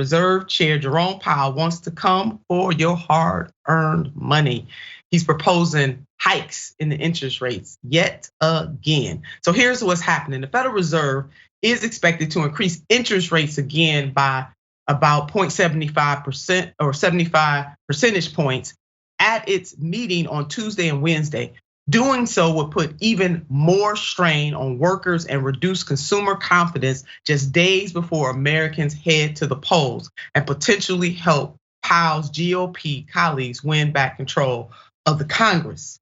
Reserve Chair Jerome Powell wants to come for your hard-earned money. He's proposing hikes in the interest rates yet again. So here's what's happening. The Federal Reserve is expected to increase interest rates again by about 0.75% or 75 percentage points at its meeting on Tuesday and Wednesday. Doing so would put even more strain on workers and reduce consumer confidence just days before Americans head to the polls, and potentially help Powell's GOP colleagues win back control of the Congress.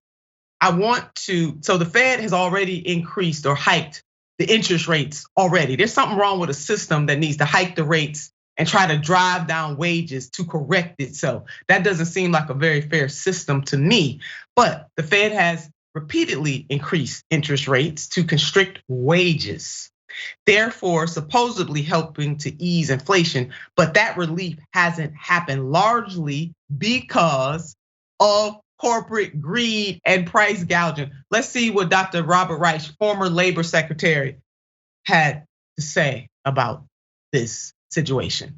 So the Fed has already increased or hiked the interest rates already. There's something wrong with a system that needs to hike the rates and try to drive down wages to correct it. So that doesn't seem like a very fair system to me. But the Fed has repeatedly increased interest rates to constrict wages, therefore supposedly helping to ease inflation. But that relief hasn't happened, largely because of corporate greed and price gouging. Let's see what Dr. Robert Reich, former labor secretary, had to say about this situation.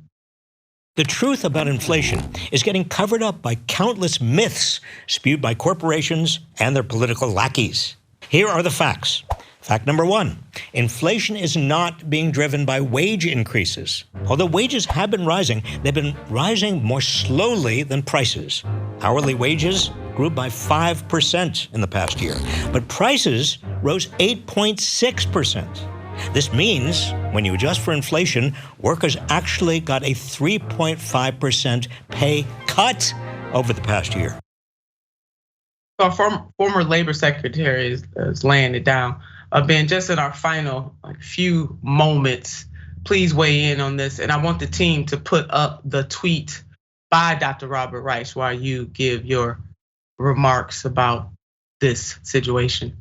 The truth about inflation is getting covered up by countless myths spewed by corporations and their political lackeys. Here are the facts. Fact number one, inflation is not being driven by wage increases. Although wages have been rising, they've been rising more slowly than prices. Hourly wages grew by 5% in the past year, but prices rose 8.6%. This means when you adjust for inflation, workers actually got a 3.5% pay cut over the past year. Our former labor secretary is laying it down. Ben, just in our final few moments, please weigh in on this. And I want the team to put up the tweet by Dr. Robert Reich while you give your remarks about this situation.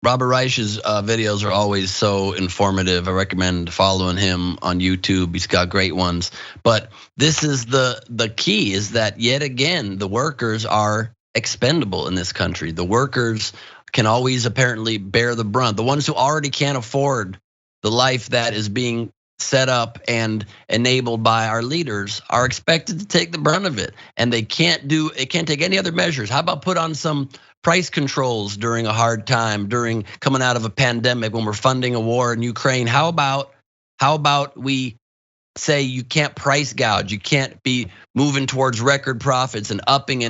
Robert Reich's videos are always so informative. I recommend following him on YouTube. He's got great ones. But this is the key, is that yet again, the workers are expendable in this country. The workers can always apparently bear the brunt. The ones who already can't afford the life that is being set up and enabled by our leaders are expected to take the brunt of it. And they can't take any other measures. How about put on some price controls during a hard time, during coming out of a pandemic, when we're funding a war in Ukraine? How about we say you can't price gouge, you can't be moving towards record profits and upping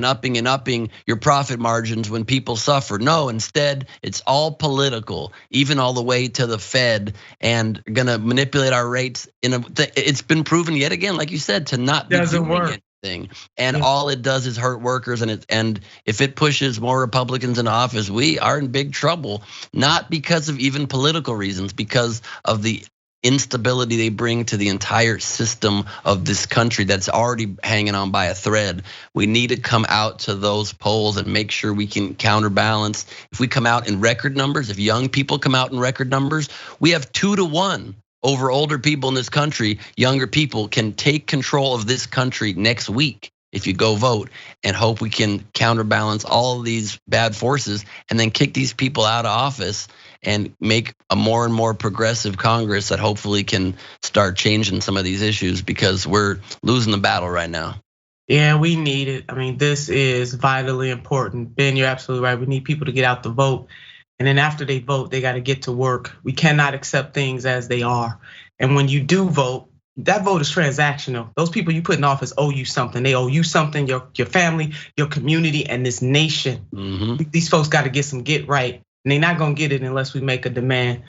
your profit margins when people suffer. No, instead it's all political, even all the way to the Fed, and gonna manipulate our rates. It's been proven yet again, like you said, to not be doing anything. And all it does is hurt workers, and if it pushes more Republicans into office, we are in big trouble, not because of even political reasons, because of the instability they bring to the entire system of this country that's already hanging on by a thread. We need to come out to those polls and make sure we can counterbalance. If we come out in record numbers, if young people come out in record numbers, we have 2-to-1 over older people in this country. Younger people can take control of this country next week if you go vote, and hope we can counterbalance all of these bad forces and then kick these people out of office and make a more and more progressive Congress that hopefully can start changing some of these issues, because we're losing the battle right now. Yeah, we need it. I mean, this is vitally important. Ben, you're absolutely right. We need people to get out to vote. And then after they vote, they got to get to work. We cannot accept things as they are. And when you do vote, that vote is transactional. Those people you put in office owe you something. They owe you something, your family, your community, and this nation. These folks got to get some get right. And they're not gonna get it unless we make a demand.